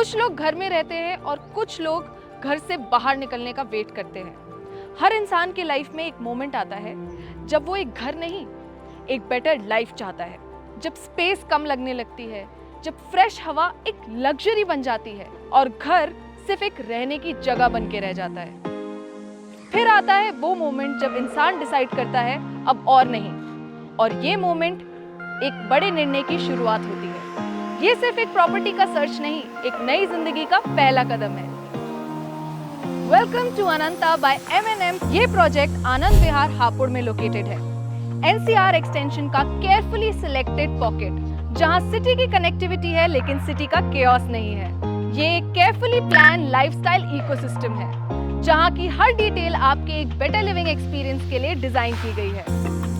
कुछ लोग घर में रहते हैं और कुछ लोग घर से बाहर निकलने का वेट करते हैं। हर इंसान की लाइफ में एक मोमेंट आता है जब वो एक घर नहीं, एक बेटर लाइफ चाहता है। जब स्पेस कम लगने लगती है, जब फ्रेश हवा एक लग्जरी बन जाती है और घर सिर्फ एक रहने की जगह बन के रह जाता है। फिर आता है वो मोमेंट जब इंसान डिसाइड करता है अब और नहीं, और ये मोमेंट एक बड़े निर्णय की शुरुआत होती है। ये सिर्फ एक प्रॉपर्टी का सर्च नहीं, एक नई जिंदगी का पहला कदम है। Welcome to Ananta by M&M। ये प्रोजेक्ट आनंद विहार हापुड़ में लोकेटेड है। NCR एक्सटेंशन का केयरफुली सिलेक्टेड पॉकेट, जहां सिटी की कनेक्टिविटी है लेकिन सिटी का केओस नहीं है। ये एक केयरफुली प्लान लाइफस्टाइल इकोसिस्टम है, जहां की हर डिटेल आपके एक बेटर लिविंग एक्सपीरियंस के लिए डिजाइन की गई है।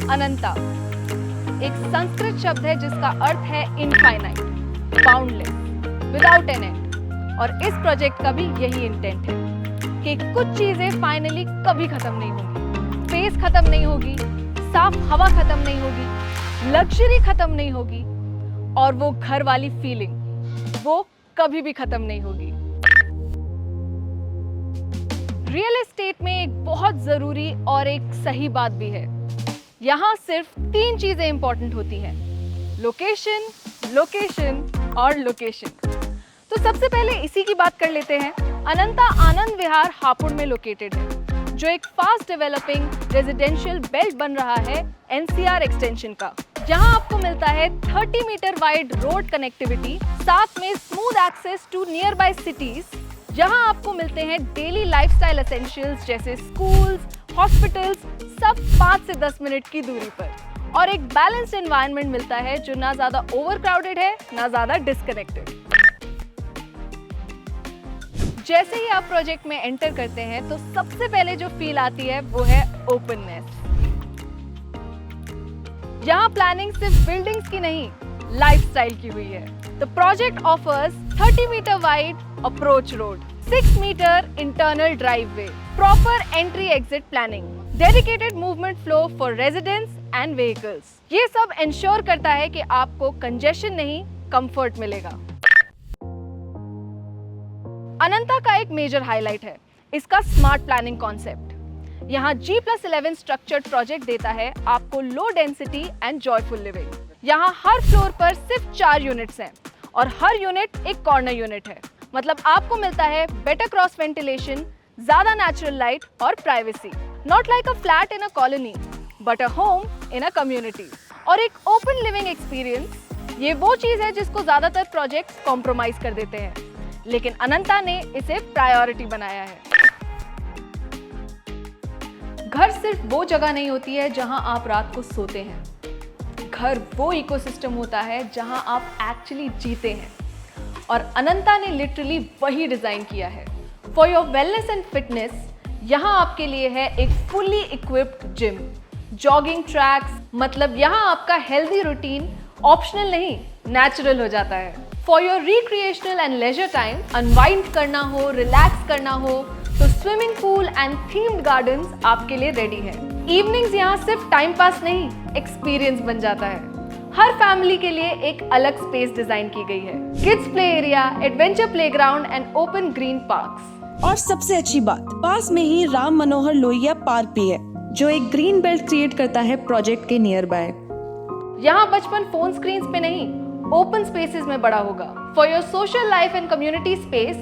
अनंता एक संस्कृत शब्द है जिसका अर्थ है infinite, boundless, without an and. और इस प्रोजेक्ट का भी यही इंटेंट है कि कुछ चीजें फाइनली कभी खत्म नहीं होगी। स्पेस खत्म नहीं होगी, साफ हवा खत्म नहीं होगी, लग्जरी खत्म नहीं होगी, और वो घर वाली फीलिंग वो कभी भी खत्म नहीं होगी। रियल एस्टेट में एक बहुत जरूरी और एक सही बात भी है। यहाँ सिर्फ 3 चीजें इंपॉर्टेंट होती हैं: लोकेशन, लोकेशन और लोकेशन। तो सबसे पहले इसी की बात कर लेते हैं। अनंता आनंद विहार हापुड़ में लोकेटेड है, जो एक फास्ट डेवलपिंग रेजिडेंशियल बेल्ट बन रहा है NCR एक्सटेंशन का। यहाँ आपको मिलता है 30 मीटर वाइड रोड कनेक्टिविटी, साथ में smooth access to nearby cities. यहाँ आपको मिलते हैं डेली लाइफस्टाइल एसेंशियल्स जैसे स्कूल्स, हॉस्पिटल्स, सब 5 से 10 मिनट की दूरी पर। और एक बैलेंस्ड एनवायरनमेंट मिलता है जो ना ज्यादा ओवरक्राउडेड है, ना ज्यादा डिस्कनेक्टेड। जैसे ही आप प्रोजेक्ट में एंटर करते हैं तो सबसे पहले जो फील आती है वो है ओपननेस। यहाँ प्लानिंग सिर्फ बिल्डिंग्स की नहीं, लाइफस्टाइल की हुई है। The project offers 30 metre wide approach road, 6 metre internal driveway, proper entry exit planning, dedicated movement flow for residents and vehicles. ये सब इंश्योर करता है कि आपको कंजेशन नहीं, कंफर्ट मिलेगा। अनंता का एक मेजर हाईलाइट है इसका स्मार्ट प्लानिंग कॉन्सेप्ट। यहाँ G+11 स्ट्रक्चर्ड प्रोजेक्ट देता है आपको low density and joyful living. यहाँ हर फ्लोर पर सिर्फ 4 यूनिट्स हैं और हर यूनिट एक कॉर्नर यूनिट है। मतलब आपको मिलता है बेटर क्रॉस वेंटिलेशन, ज्यादा नेचुरल लाइट और privacy. Not like a flat in a colony but a home in a community. और एक ओपन लिविंग एक्सपीरियंस, ये वो चीज है जिसको ज्यादातर प्रोजेक्ट्स कॉम्प्रोमाइज कर देते हैं, लेकिन अनंता ने इसे प्रायोरिटी बनाया है। घर सिर्फ वो जगह नहीं होती है जहां आप रात को सोते हैं। घर वो इकोसिस्टम होता है जहां आप एक्चुअली जीते हैं, और अनंता ने लिटरली वही डिजाइन किया है। For your wellness and fitness यहाँ आपके लिए है एक fully equipped gym, jogging tracks, मतलब यहाँ आपका हेल्दी रूटीन ऑप्शनल नहीं, नेचुरल हो जाता है। For your recreational and leisure time, unwind करना हो, रिलैक्स करना हो, तो swimming pool and themed gardens आपके लिए रेडी है। इवनिंग्स यहाँ सिर्फ टाइम पास नहीं, एक्सपीरियंस बन जाता है। हर फैमिली के लिए एक अलग स्पेस डिजाइन की गई है। Kids play area, adventure playground and open green parks. और सबसे अच्छी बात, पास में ही राम मनोहर लोहिया पार्क भी है, जो एक ग्रीन बेल्ट क्रिएट करता है प्रोजेक्ट के नियर बाय। यहाँ बचपन फोन स्क्रीन पे नहीं, ओपन स्पेसेस में बड़ा होगा। For your social life and community space,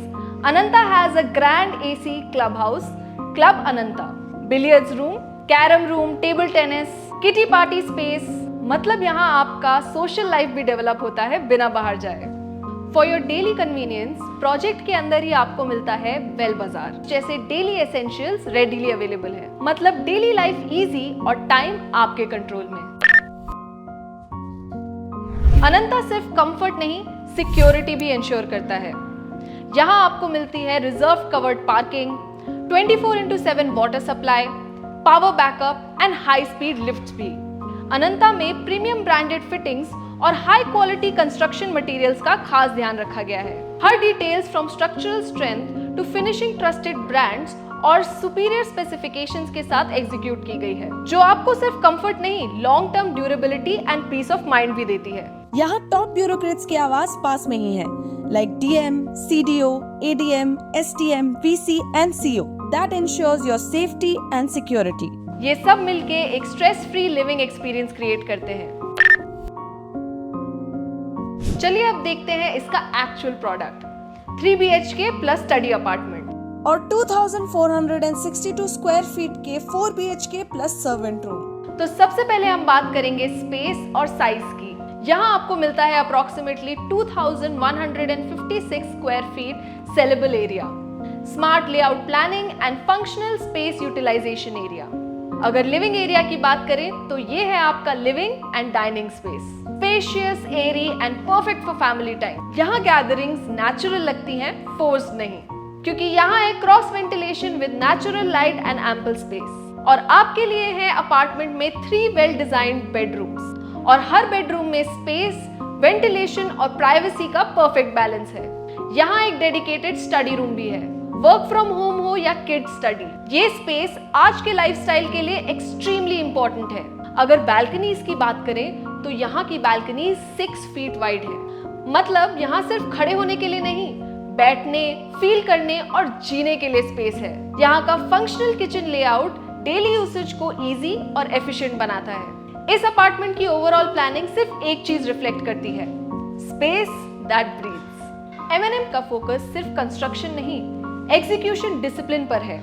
Ananta has a grand AC club house, club Ananta, billiards room, carrom room, table tennis, kitty party space. मतलब यहाँ आपका सोशल लाइफ भी develop होता है बिना बाहर जाए। For your daily convenience, project के अंदर ही आपको मिलता है वेल बाजार जैसे डेली एसेंशियल्स रेडीली अवेलेबल है। मतलब डेली लाइफ इजी और टाइम आपके कंट्रोल में। अनंता सिर्फ कंफर्ट नहीं, सिक्योरिटी भी इंश्योर करता है। यहाँ आपको मिलती है reserve covered parking, 24/7 water supply, power backup and high speed lifts भी। अनंता में प्रीमियम ब्रांडेड फिटिंग्स और हाई क्वालिटी कंस्ट्रक्शन मटेरियल्स का खास ध्यान रखा गया है। हर details from structural strength to finishing trusted brands और सुपीरियर स्पेसिफिकेशंस के साथ एग्जीक्यूट की गई है, जो आपको सिर्फ कंफर्ट नहीं, long term durability and peace of mind भी देती है। यहाँ टॉप ब्यूरोक्रेट्स की आवाज पास में ही है, like DM, CDO, ADM, STM, VC and CO that ensures your safety and security. ये सब मिलके एक stress free living experience create करते हैं। चलिए अब देखते हैं इसका actual product, 3 BHK plus study apartment और 2462 स्क्वायर फीट के 4 BHK प्लस सर्वेंट रूम। तो सबसे पहले हम बात करेंगे स्पेस और साइज की। यहाँ आपको मिलता है approximately 2156 square feet saleable area, smart layout planning and functional space utilisation area. अगर लिविंग एरिया की बात करें तो ये है आपका living and dining space, spacious, airy and perfect for family time. यहाँ गैदरिंग्स नेचुरल लगती हैं, फोर्स्ड नहीं, क्योंकि यहाँ है cross ventilation with natural light and ample space. और आपके लिए है अपार्टमेंट में 3 वेल डिजाइन्ड बेडरूम्स और हर बेडरूम में स्पेस, वेंटिलेशन और प्राइवेसी का परफेक्ट बैलेंस है। यहाँ एक डेडिकेटेड स्टडी रूम भी है, वर्क फ्रॉम होम हो या किड स्टडी। ये स्पेस आज के लाइफस्टाइल के लिए एक्सट्रीमली इंपॉर्टेंट है। अगर बैल्कनीज की बात करें तो यहाँ की बैल्कनी 6 फीट वाइड है, मतलब यहाँ सिर्फ खड़े होने के लिए नहीं, बैठने, फील करने और जीने के लिए स्पेस है। यहाँ का functional kitchen layout daily usage को इजी और एफिशिएंट बनाता है। इस अपार्टमेंट की ओवरऑल प्लानिंग सिर्फ एक चीज रिफ्लेक्ट करती है, स्पेस दैट ब्रीथ्स। M&M का फोकस सिर्फ कंस्ट्रक्शन नहीं, एग्जीक्यूशन डिसिप्लिन पर है।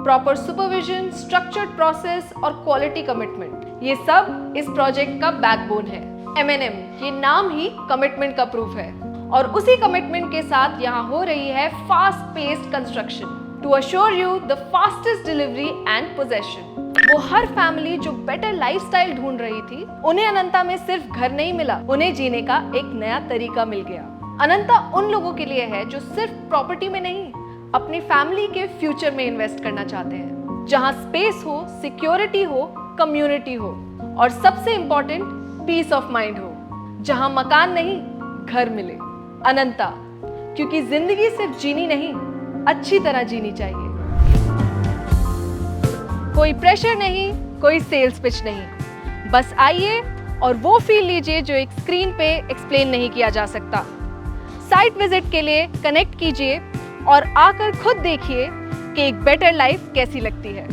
प्रॉपर सुपरविजन, स्ट्रक्चर्ड प्रोसेस और क्वालिटी कमिटमेंट, ये सब इस प्रोजेक्ट का बैकबोन है। M&M, ये नाम ही कमिटमेंट का प्रूफ है। और उसी कमिटमेंट के साथ यहाँ हो रही है fast paced construction to assure you the fastest delivery and possession. वो हर फैमिली जो बेटर लाइफस्टाइल ढूंढ रही थी, उन्हें अनंता में सिर्फ घर नहीं मिला, उन्हें जीने का एक नया तरीका मिल गया। अनंता उन लोगों के लिए है जो सिर्फ प्रॉपर्टी में नहीं, अपनी फैमिली के फ्यूचर में इन्वेस्ट करना चाहते हैं, जहां स्पेस हो, सिक्योरिटी हो, कम्युनिटी हो और सबसे इंपॉर्टेंट पीस ऑफ माइंड हो, जहां मकान नहीं घर मिले। अनंता, क्योंकि जिंदगी सिर्फ जीनी नहीं, अच्छी तरह जीनी चाहिए। कोई प्रेशर नहीं, कोई सेल्स पिच नहीं, बस आइए और वो फील लीजिए जो एक स्क्रीन पे एक्सप्लेन नहीं किया जा सकता। साइट विजिट के लिए कनेक्ट कीजिए और आकर खुद देखिए कि एक बेटर लाइफ कैसी लगती है।